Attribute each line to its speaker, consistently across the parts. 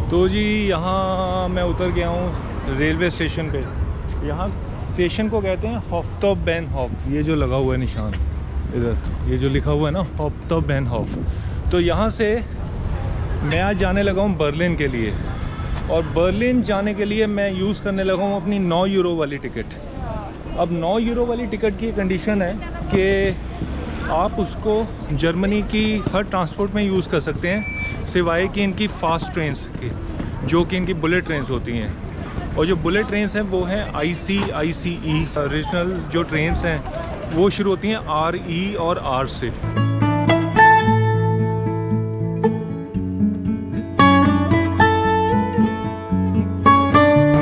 Speaker 1: तो जी यहाँ मैं उतर गया हूँ रेलवे स्टेशन पे। यहाँ स्टेशन को कहते हैं हॉफ्टॉप-बेन-हॉफ। ये जो लगा हुआ है निशान इधर, ये जो लिखा हुआ है ना हॉफ्टॉप-बेन-हॉफ। तो यहाँ से मैं आज जाने लगा हूँ बर्लिन के लिए, और बर्लिन जाने के लिए मैं यूज़ करने लगा हूँ अपनी 9 यूरो वाली टिकट। अब 9 यूरो वाली टिकट की कंडीशन है कि आप उसको जर्मनी की हर ट्रांसपोर्ट में यूज़ कर सकते हैं, सिवाय कि इनकी फ़ास्ट ट्रेन्स की, जो कि इनकी बुलेट ट्रेन्स होती हैं। और जो बुलेट ट्रेन्स हैं वो हैं ICE। रीजनल जो ट्रेन्स हैं वो शुरू होती हैं RE और R से।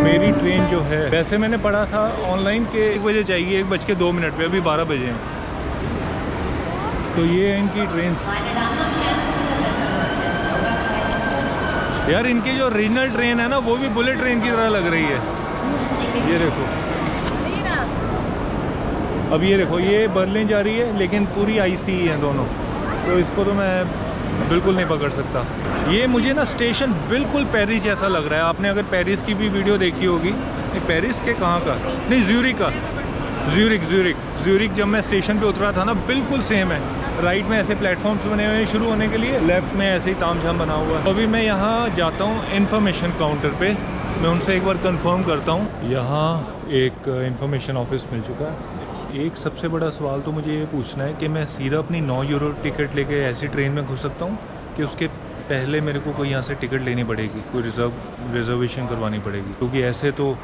Speaker 1: मेरी ट्रेन जो है, वैसे मैंने पढ़ा था ऑनलाइन के 1 बजे चाहिए, 1:02 पे, अभी 12 बजे हैं। तो ये है इनकी ट्रेन। यार इनकी जो रीजनल ट्रेन है ना वो भी बुलेट ट्रेन की तरह लग रही है। ये देखो, अब ये देखो, ये बर्लिन जा रही है लेकिन पूरी ICE है दोनों, तो इसको तो मैं बिल्कुल नहीं पकड़ सकता। ये मुझे ना स्टेशन बिल्कुल पेरिस जैसा लग रहा है। आपने अगर पेरिस की भी वीडियो देखी होगी, नहीं पेरिस के कहाँ का, नहीं ज़्यूरिख का, ज़्यूरिख जब मैं स्टेशन पे उतरा था ना बिल्कुल सेम है। राइट में ऐसे प्लेटफॉर्म्स बने हुए हैं शुरू होने के लिए, लेफ़्ट में ऐसे ही तामझाम बना हुआ है। अभी मैं यहाँ जाता हूँ इन्फॉर्मेशन काउंटर पे, मैं उनसे एक बार कंफर्म करता हूँ। यहाँ एक इन्फॉर्मेशन ऑफिस मिल चुका है। एक सबसे बड़ा सवाल तो मुझे ये पूछना है कि मैं सीधा अपनी 9 यूरो टिकट लेके ऐसी ट्रेन में घुस सकता हूँ कि उसके पहले मेरे को कोई यहाँ से टिकट लेनी पड़ेगी, कोई रिजर्वेशन करवानी पड़ेगी? क्योंकि ऐसे तो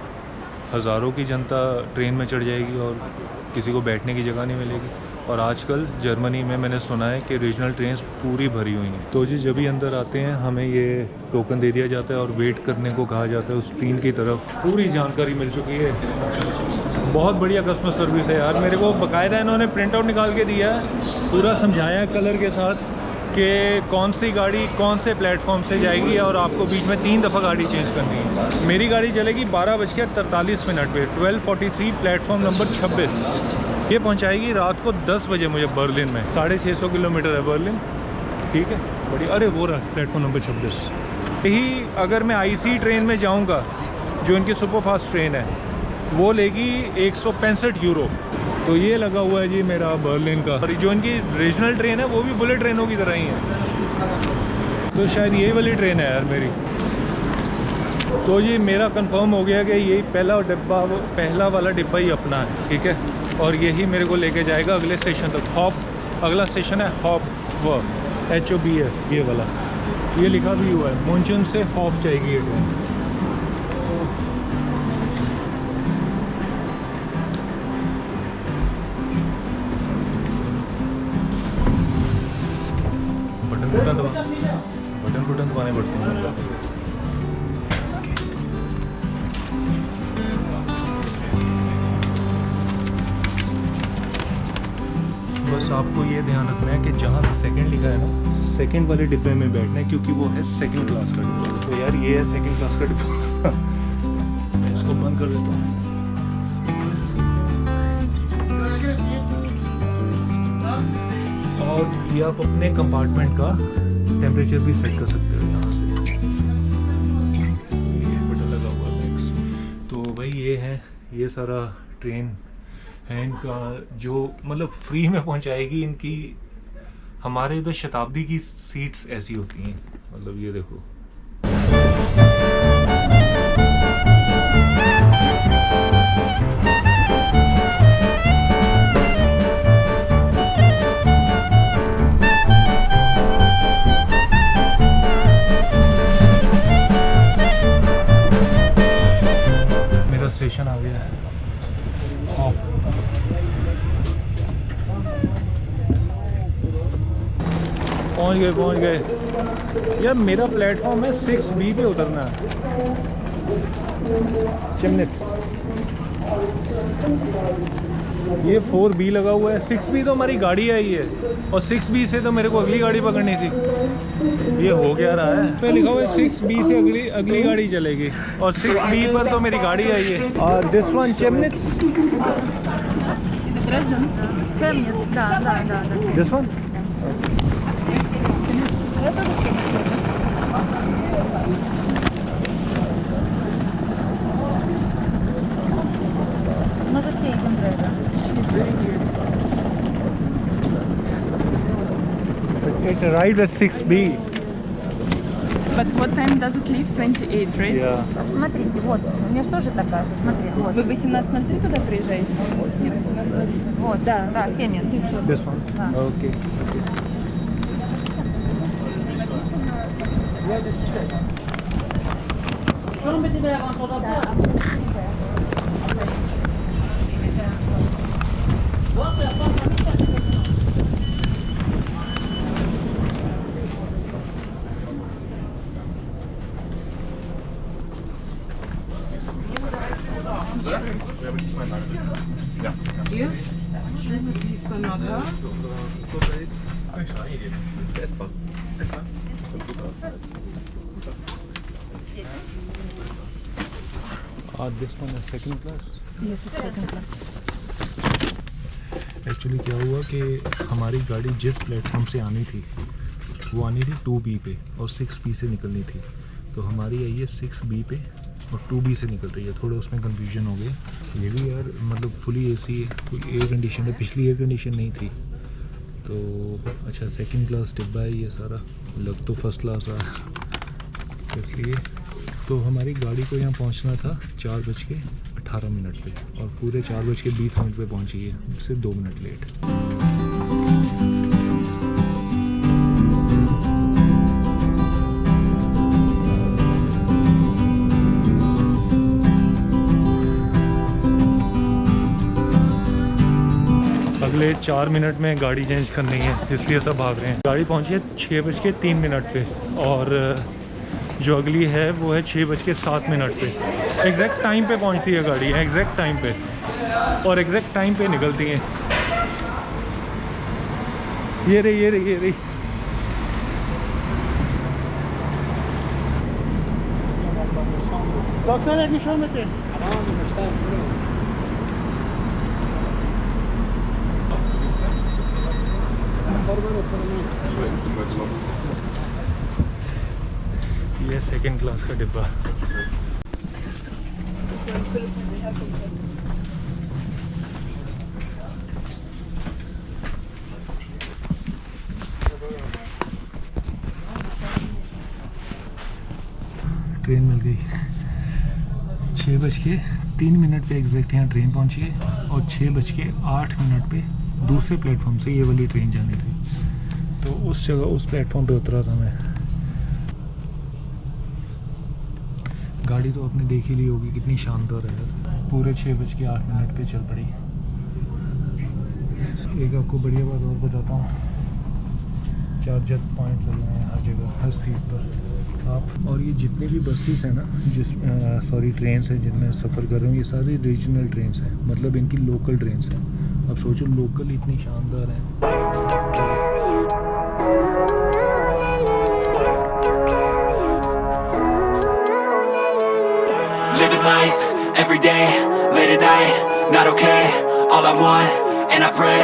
Speaker 1: हज़ारों की जनता ट्रेन में चढ़ जाएगी और किसी को बैठने की जगह नहीं मिलेगी। और आजकल जर्मनी में मैंने सुना है कि रीजनल ट्रेन्स पूरी भरी हुई हैं। तो जी जब भी अंदर आते हैं हमें ये टोकन दे दिया जाता है और वेट करने को कहा जाता है उस ट्रेन की तरफ। पूरी जानकारी मिल चुकी है। बहुत बढ़िया कस्टमर सर्विस है यार। मेरे को बाकायदा इन्होंने प्रिंट आउट निकाल के दिया है, पूरा समझाया है कलर के साथ कि कौन सी गाड़ी कौन से प्लेटफॉर्म से जाएगी, और आपको बीच में 3 दफ़ा गाड़ी चेंज करनी है। मेरी गाड़ी चलेगी 12:43 पे, 12:43 प्लेटफॉर्म नंबर 26। ये पहुंचाएगी रात को 10 बजे मुझे बर्लिन में। 650 किलोमीटर है बर्लिन, ठीक है बढ़िया। अरे वो रहा प्लेटफॉर्म नंबर 26। यही अगर मैं IC ट्रेन में जाऊँगा, जो इनकी सुपर फास्ट ट्रेन है, वो लेगी 165 यूरो। तो ये लगा हुआ है जी मेरा बर्लिन का। और जो इनकी रीजनल ट्रेन है वो भी बुलेट ट्रेनों की तरह ही है, तो शायद यही वाली ट्रेन है यार मेरी। तो ये मेरा कंफर्म हो गया कि यही पहला वाला डिब्बा ही अपना है, ठीक है। और यही मेरे को लेके जाएगा अगले स्टेशन तक। अगला स्टेशन है हॉफ, HOF, ये वाला, ये लिखा भी हुआ है मुंचन से हॉफ जाएगी ये ट्रेन। बटन दबाने पड़ते हैं। बस आपको ये ध्यान रखना है कि जहाँ सेकंड लिखा है ना, सेकंड वाले डिब्बे में बैठना है, क्योंकि वो है सेकंड क्लास का डिब्बा। तो यार ये है सेकंड क्लास का डिब्बा। मैं इसको बंद कर देता हूँ। और ये आप अपने कंपार्टमेंट का टेम्परेचर भी सेट कर सकते हो यहाँ से। ये बटन लगा हुआ है। तो भाई ये है, ये सारा ट्रेन है इनका, जो मतलब फ्री में पहुँचाएगी। इनकी हमारे इधर शताब्दी की सीट्स ऐसी होती हैं, मतलब ये देखो। स्टेशन आ गया है पहुंच गए यार। मेरा प्लेटफॉर्म है 6B पे उतरना है, चिमनिट्स। ये 4B लगा हुआ है। 6B तो हमारी गाड़ी आई है, और 6B से तो मेरे को अगली गाड़ी पकड़नी थी। ये हो क्या रहा है? तो लिखा हुआ है 6B से अगली गाड़ी चलेगी, और 6B पर तो मेरी गाड़ी आई है। और दिस वन चिमनिट्स, this one. Right at 6B.
Speaker 2: But what time does it leave? 28, right?
Speaker 1: Yeah.
Speaker 3: Смотрите, вот, у меня же тоже такая же, смотри, вот.
Speaker 2: Вы 18:03 туда приезжаете? Нет, 18:03.
Speaker 3: Вот, да, Хемин.
Speaker 1: This one.
Speaker 3: Ah.
Speaker 1: Okay.
Speaker 4: Что написано, да?
Speaker 1: This one is second class.
Speaker 3: Yes, it's second class.
Speaker 1: Actually क्या हुआ कि हमारी गाड़ी जिस प्लेटफॉर्म से आनी थी वो आनी थी 2B पे और 6B से निकलनी थी, तो हमारी आई है 6B पे और 2B से निकल रही है। थोड़ा उसमें कंफ्यूजन हो गई। ये भी यार मतलब फुली एसी है, कोई एयर कंडीशन है, पिछली एयर कंडीशन नहीं थी। तो अच्छा सेकंड क्लास डिब्बा है ये सारा, लग तो फर्स्ट क्लास आ, इसलिए तो हमारी गाड़ी को यहाँ पहुँचना था 4:18 पे और पूरे 4:20 पे पहुँची है, सिर्फ 2 मिनट लेट। अगले 4 मिनट में गाड़ी चेंज करनी है, इसलिए सब भाग रहे हैं। गाड़ी पहुँची है 6:03 पे और जो अगली है वो है 6:07 पे। एग्जैक्ट टाइम पे पहुँचती है गाड़ी, एग्जैक्ट टाइम पे, और एग्जैक्ट टाइम पे निकलती हैं। ये रही। ये सेकंड क्लास का डिब्बा। ट्रेन मिल गई 6:03 पे एग्जैक्ट यहाँ ट्रेन पहुँची है और 6:08 पे दूसरे प्लेटफॉर्म से ये वाली ट्रेन जानी थी, तो उस जगह उस प्लेटफॉर्म पे उतरा था मैं। गाड़ी तो आपने देख ही ली होगी कितनी शानदार है, पूरे 6:08 पे चल पड़ी। एक आपको बढ़िया बात और बताता हूँ, चार्जर पॉइंट लगे हैं हर जगह, हर सीट पर आप। और ये जितनी भी बसेस हैं ना, ट्रेन्स हैं जिनमें सफ़र कर रहे हूँ, ये सारी रीजनल ट्रेन्स हैं, मतलब इनकी लोकल ट्रेन्स हैं। अब सोचो लोकल इतनी शानदार हैं।
Speaker 5: Living life, every day, late at night, not okay. All I want, and I pray,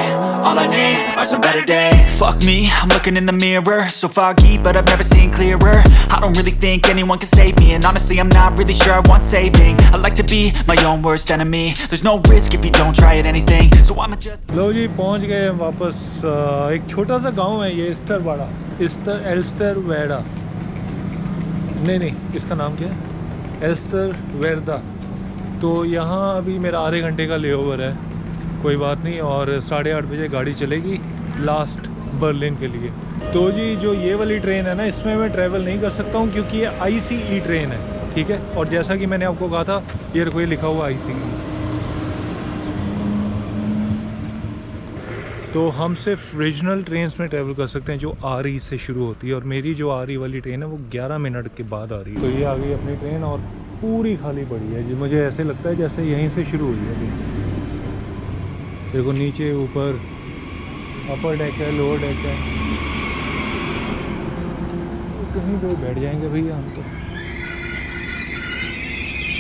Speaker 5: all I need are some better days. Fuck me, I'm looking in the mirror, so foggy, but I've never seen clearer. I don't really think anyone can save me, and honestly I'm not really sure I want saving. I like to be my own worst enemy. There's no risk if you don't try at anything, so I'ma just...
Speaker 1: लो जी पहुंच गए वापस। एक छोटा सा गांव है ये, एल्स्टरवेरा, नहीं इसका नाम क्या है, एल्स्टरवेरा। तो यहाँ अभी मेरा आधे घंटे का लेओवर है, कोई बात नहीं, और 8:30 बजे गाड़ी चलेगी लास्ट बर्लिन के लिए। तो जी जो ये वाली ट्रेन है ना, इसमें मैं ट्रैवल नहीं कर सकता हूँ क्योंकि ये ICE ट्रेन है, ठीक है। और जैसा कि मैंने आपको कहा था, ये कोई लिखा हुआ ICE, तो हम सिर्फ रीजनल ट्रेन्स में ट्रैवल कर सकते हैं जो RE से शुरू होती है, और मेरी जो RE वाली ट्रेन है वो 11 मिनट के बाद आ रही है। तो ये आ गई अपनी ट्रेन और पूरी खाली पड़ी है जी, मुझे ऐसे लगता है जैसे यहीं से शुरू हुई है अभी। देखो नीचे ऊपर अपर डेक है, लोअर डेक है, कहीं पे बैठ जाएंगे भैया हम तो।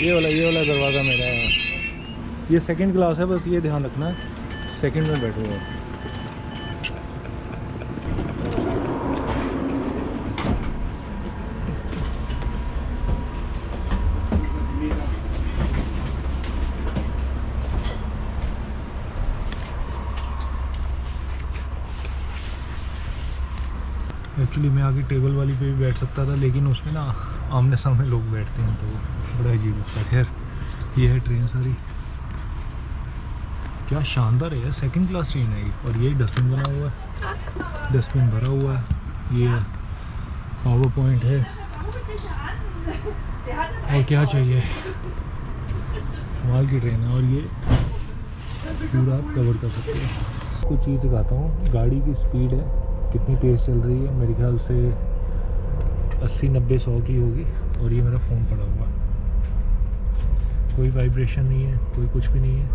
Speaker 1: ये वाला दरवाज़ा मेरा है, ये सेकंड क्लास है, बस ये ध्यान रखना है सेकंड में बैठो आप। एक्चुअली मैं आगे टेबल वाली पे भी बैठ सकता था, लेकिन उसमें ना आमने सामने लोग बैठते हैं तो बड़ा अजीब लगता है। खैर ये है ट्रेन सारी, क्या शानदार है, सेकंड क्लास ट्रेन है। और ये डस्टबिन बना हुआ है, डस्टबिन भरा हुआ है, ये पावर पॉइंट है, और क्या चाहिए। कमाल की ट्रेन है और ये पूरा कवर कर सकते हैं। कुछ चीज़ दिखाता हूँ, गाड़ी की स्पीड है कितनी तेज़ चल रही है, मेरे ख्याल से 80-90-100 की होगी। और ये मेरा फ़ोन पड़ा हुआ है, कोई वाइब्रेशन नहीं है, कोई कुछ भी नहीं है।